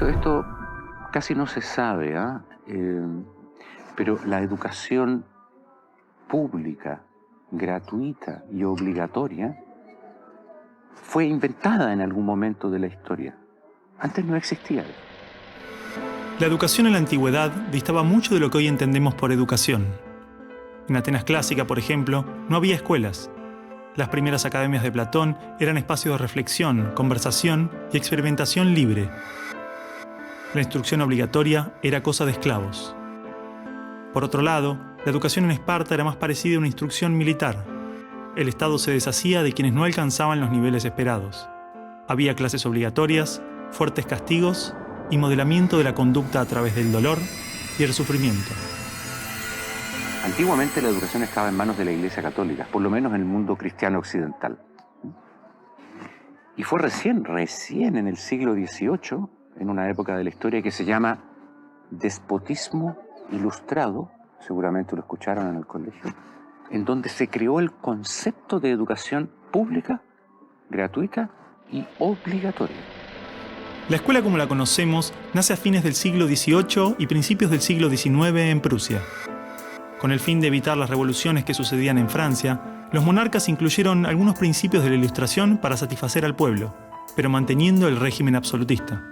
Esto casi no se sabe, pero la educación pública, gratuita y obligatoria fue inventada en algún momento de la historia. Antes no existía. La educación en la antigüedad distaba mucho de lo que hoy entendemos por educación. En Atenas clásica, por ejemplo, no había escuelas. Las primeras academias de Platón eran espacios de reflexión, conversación y experimentación libre. La instrucción obligatoria era cosa de esclavos. Por otro lado, la educación en Esparta era más parecida a una instrucción militar. El Estado se deshacía de quienes no alcanzaban los niveles esperados. Había clases obligatorias, fuertes castigos y modelamiento de la conducta a través del dolor y el sufrimiento. Antiguamente la educación estaba en manos de la Iglesia Católica, por lo menos en el mundo cristiano occidental. Y fue recién en el siglo XVIII, en una época de la historia que se llama despotismo ilustrado, seguramente lo escucharon en el colegio, en donde se creó el concepto de educación pública, gratuita y obligatoria. La escuela como la conocemos nace a fines del siglo XVIII y principios del siglo XIX en Prusia. Con el fin de evitar las revoluciones que sucedían en Francia, los monarcas incluyeron algunos principios de la Ilustración para satisfacer al pueblo, pero manteniendo el régimen absolutista.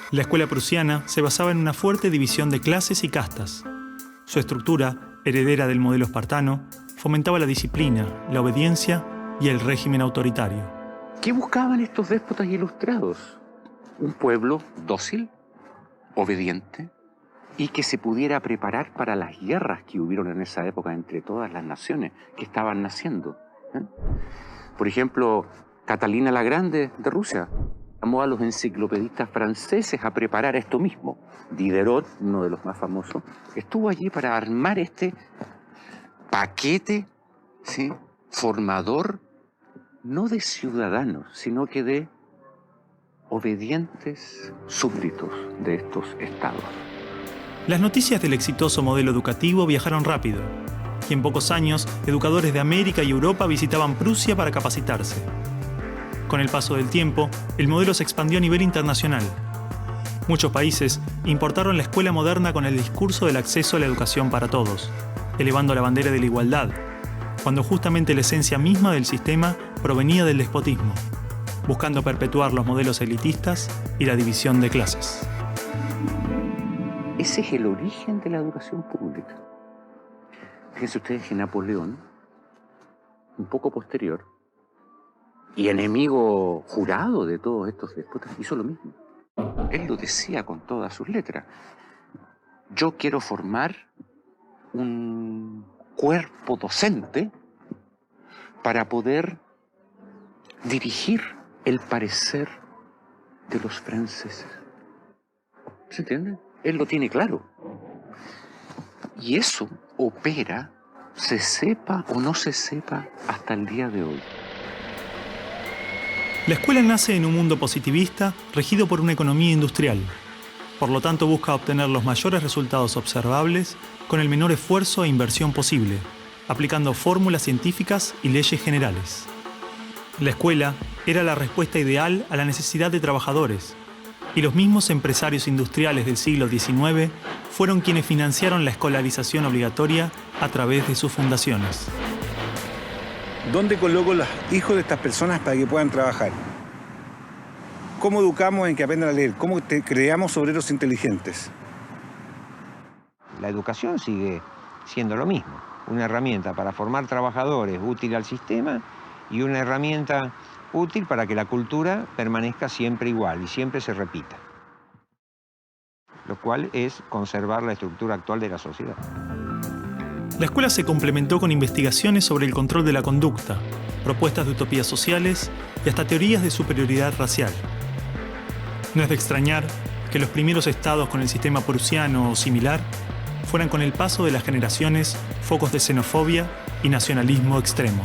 La escuela prusiana se basaba en una fuerte división de clases y castas. Su estructura, heredera del modelo espartano, fomentaba la disciplina, la obediencia y el régimen autoritario. ¿Qué buscaban estos déspotas ilustrados? Un pueblo dócil, obediente, y que se pudiera preparar para las guerras que hubieron en esa época entre todas las naciones que estaban naciendo. Por ejemplo, Catalina la Grande de Rusia llamó a los enciclopedistas franceses a preparar esto mismo. Diderot, uno de los más famosos, estuvo allí para armar este paquete, ¿sí?, formador, no de ciudadanos, sino que de obedientes súbditos de estos estados. Las noticias del exitoso modelo educativo viajaron rápido, y en pocos años, educadores de América y Europa visitaban Prusia para capacitarse. Con el paso del tiempo, el modelo se expandió a nivel internacional. Muchos países importaron la escuela moderna con el discurso del acceso a la educación para todos, elevando la bandera de la igualdad, cuando justamente la esencia misma del sistema provenía del despotismo, buscando perpetuar los modelos elitistas y la división de clases. Ese es el origen de la educación pública. Fíjense ustedes que Napoleón, un poco posterior, y enemigo jurado de todos estos déspotas, hizo lo mismo. Él lo decía con todas sus letras. Yo quiero formar un cuerpo docente para poder dirigir el parecer de los franceses. ¿Se entiende? Él lo tiene claro. Y eso opera, se sepa o no se sepa, hasta el día de hoy. La escuela nace en un mundo positivista regido por una economía industrial. Por lo tanto, busca obtener los mayores resultados observables con el menor esfuerzo e inversión posible, aplicando fórmulas científicas y leyes generales. La escuela era la respuesta ideal a la necesidad de trabajadores, y los mismos empresarios industriales del siglo XIX fueron quienes financiaron la escolarización obligatoria a través de sus fundaciones. ¿Dónde coloco los hijos de estas personas para que puedan trabajar? ¿Cómo educamos en que aprendan a leer? ¿Cómo creamos obreros inteligentes? La educación sigue siendo lo mismo, una herramienta para formar trabajadores útil al sistema y una herramienta útil para que la cultura permanezca siempre igual y siempre se repita, lo cual es conservar la estructura actual de la sociedad. La escuela se complementó con investigaciones sobre el control de la conducta, propuestas de utopías sociales y hasta teorías de superioridad racial. No es de extrañar que los primeros estados con el sistema prusiano o similar fueran con el paso de las generaciones focos de xenofobia y nacionalismo extremo.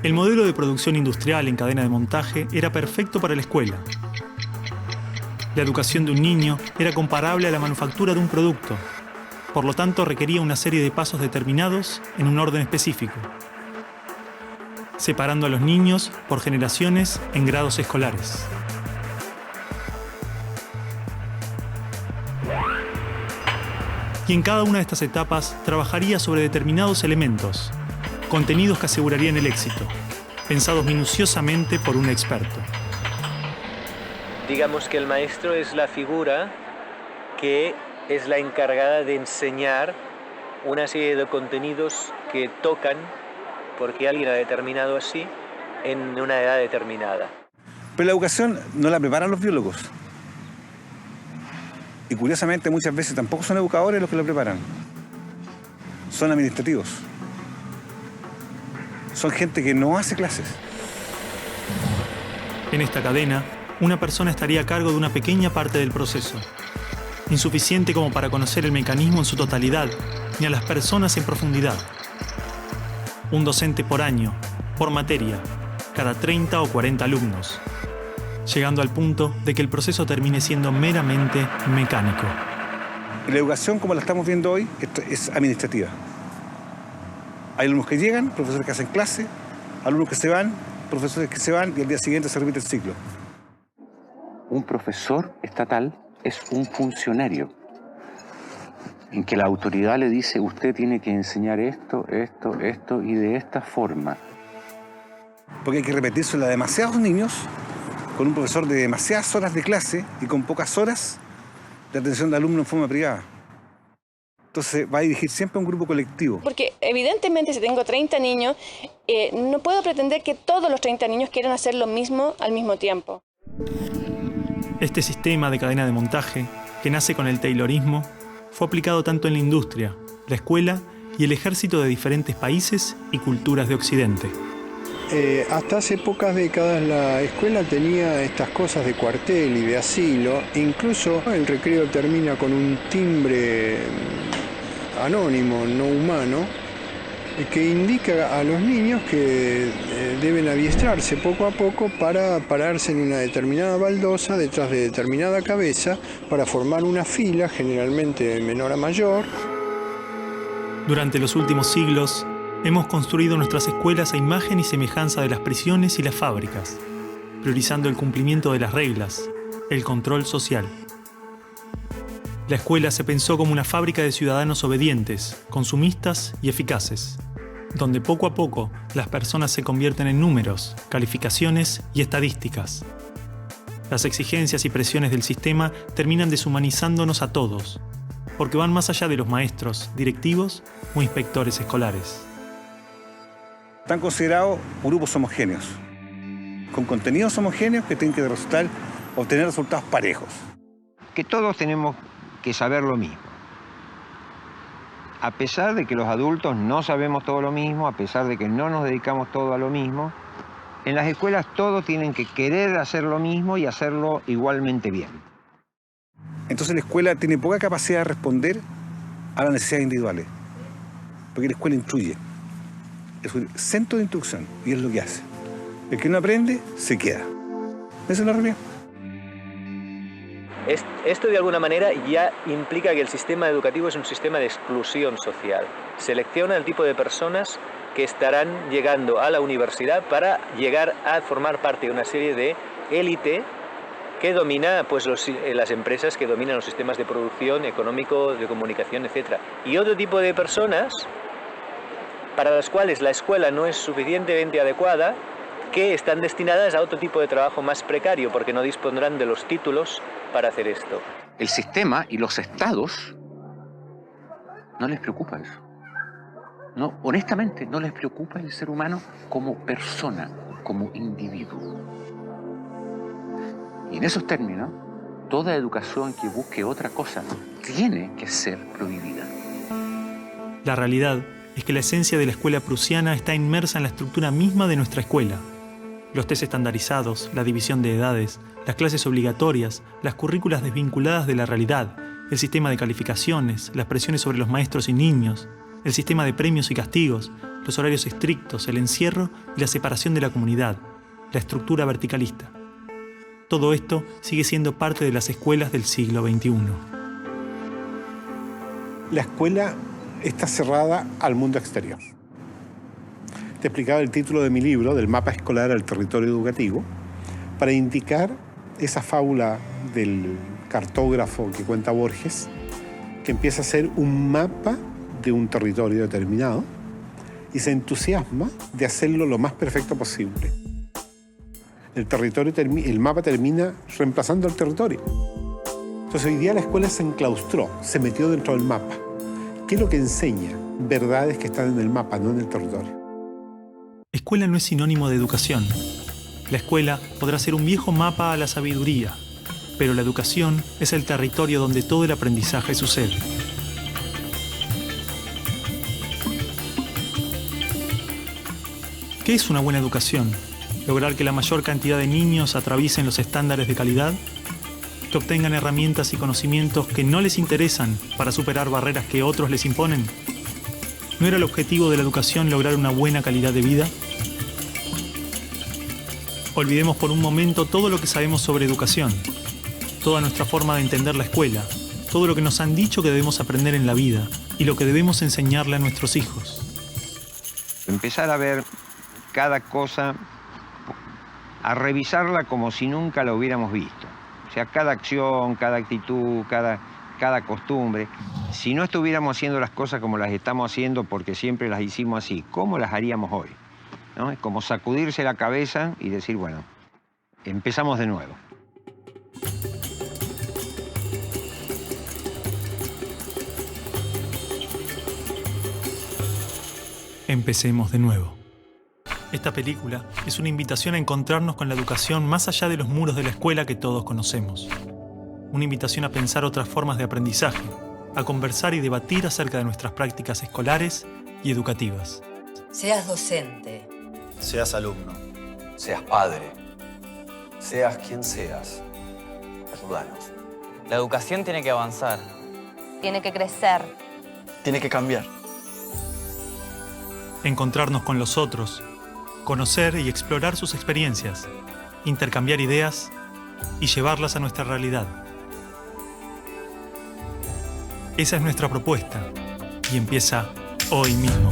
El modelo de producción industrial en cadena de montaje era perfecto para la escuela. La educación de un niño era comparable a la manufactura de un producto. Por lo tanto, requería una serie de pasos determinados en un orden específico. separando a los niños por generaciones en grados escolares. Y en cada una de estas etapas trabajaría sobre determinados elementos, contenidos que asegurarían el éxito, pensados minuciosamente por un experto. Digamos que el maestro es la figura que es la encargada de enseñar una serie de contenidos que tocan, porque alguien ha determinado así, en una edad determinada. Pero la educación no la preparan los biólogos. Y curiosamente muchas veces tampoco son educadores los que la preparan. Son administrativos. Son gente que no hace clases. En esta cadena, una persona estaría a cargo de una pequeña parte del proceso, insuficiente como para conocer el mecanismo en su totalidad, ni a las personas en profundidad. Un docente por año, por materia, cada 30 o 40 alumnos, llegando al punto de que el proceso termine siendo meramente mecánico. La educación, como la estamos viendo hoy, es administrativa. Hay alumnos que llegan, profesores que hacen clase, alumnos que se van, profesores que se van y al día siguiente se repite el ciclo. Un profesor estatal es un funcionario en que la autoridad le dice: usted tiene que enseñar esto y de esta forma. Porque hay que repetírselo a demasiados niños con un profesor de demasiadas horas de clase y con pocas horas de atención de alumnos en forma privada. Entonces va a dirigir siempre a un grupo colectivo. Porque evidentemente si tengo 30 niños, no puedo pretender que todos los 30 niños quieran hacer lo mismo al mismo tiempo. Este sistema de cadena de montaje, que nace con el taylorismo, fue aplicado tanto en la industria, la escuela y el ejército de diferentes países y culturas de Occidente. Hasta hace pocas décadas la escuela tenía estas cosas de cuartel y de asilo. Incluso el recreo termina con un timbre anónimo, no humano, que indica a los niños que deben adiestrarse poco a poco para pararse en una determinada baldosa detrás de determinada cabeza para formar una fila, generalmente de menor a mayor. Durante los últimos siglos, hemos construido nuestras escuelas a imagen y semejanza de las prisiones y las fábricas, priorizando el cumplimiento de las reglas, el control social. La escuela se pensó como una fábrica de ciudadanos obedientes, consumistas y eficaces, donde poco a poco las personas se convierten en números, calificaciones y estadísticas. Las exigencias y presiones del sistema terminan deshumanizándonos a todos, porque van más allá de los maestros, directivos o inspectores escolares. Están considerados grupos homogéneos, con contenidos homogéneos que tienen que obtener resultados parejos. Que todos tenemos que saber lo mismo. A pesar de que los adultos no sabemos todo lo mismo, a pesar de que no nos dedicamos todo a lo mismo, en las escuelas todos tienen que querer hacer lo mismo y hacerlo igualmente bien. Entonces la escuela tiene poca capacidad de responder a las necesidades individuales, porque la escuela instruye. Es un centro de instrucción y es lo que hace. El que no aprende, se queda. Esa es la realidad. Esto de alguna manera ya implica que el sistema educativo es un sistema de exclusión social. Selecciona el tipo de personas que estarán llegando a la universidad para llegar a formar parte de una serie de élite que domina pues, las empresas que dominan los sistemas de producción, económico, de comunicación, etc. Y otro tipo de personas para las cuales la escuela no es suficientemente adecuada, que están destinadas a otro tipo de trabajo más precario porque no dispondrán de los títulos para hacer esto. El sistema y los estados no les preocupa eso. No, honestamente, no les preocupa el ser humano como persona, como individuo. Y en esos términos, toda educación que busque otra cosa tiene que ser prohibida. La realidad es que la esencia de la escuela prusiana está inmersa en la estructura misma de nuestra escuela. Los test estandarizados, la división de edades, las clases obligatorias, las currículas desvinculadas de la realidad, el sistema de calificaciones, las presiones sobre los maestros y niños, el sistema de premios y castigos, los horarios estrictos, el encierro y la separación de la comunidad, la estructura verticalista. Todo esto sigue siendo parte de las escuelas del siglo XXI. La escuela está cerrada al mundo exterior. te explicaba el título de mi libro, del mapa escolar al territorio educativo, para indicar esa fábula del cartógrafo que cuenta Borges, que empieza a ser un mapa de un territorio determinado y se entusiasma de hacerlo lo más perfecto posible. El mapa termina reemplazando al territorio. Entonces hoy día la escuela se enclaustró, se metió dentro del mapa. ¿Qué es lo que enseña? Verdades que están en el mapa, no en el territorio. Escuela no es sinónimo de educación. La escuela podrá ser un viejo mapa a la sabiduría, pero la educación es el territorio donde todo el aprendizaje sucede. ¿Qué es una buena educación? ¿Lograr que la mayor cantidad de niños atraviesen los estándares de calidad? ¿Que obtengan herramientas y conocimientos que no les interesan para superar barreras que otros les imponen? ¿No era el objetivo de la educación lograr una buena calidad de vida? Olvidemos por un momento todo lo que sabemos sobre educación, toda nuestra forma de entender la escuela, todo lo que nos han dicho que debemos aprender en la vida y lo que debemos enseñarle a nuestros hijos. Empezar a ver cada cosa, a revisarla como si nunca la hubiéramos visto. O sea, cada acción, cada actitud, cada costumbre. Si no estuviéramos haciendo las cosas como las estamos haciendo porque siempre las hicimos así, ¿cómo las haríamos hoy? ¿No? Es como sacudirse la cabeza y decir, bueno, empezamos de nuevo. Empecemos de nuevo. Esta película es una invitación a encontrarnos con la educación más allá de los muros de la escuela que todos conocemos. Una invitación a pensar otras formas de aprendizaje, a conversar y debatir acerca de nuestras prácticas escolares y educativas. Seas docente. Seas alumno. Seas padre. Seas quien seas. Ayúdanos. La educación tiene que avanzar. Tiene que crecer. Tiene que cambiar. Encontrarnos con los otros, conocer y explorar sus experiencias, intercambiar ideas y llevarlas a nuestra realidad. Esa es nuestra propuesta y empieza hoy mismo.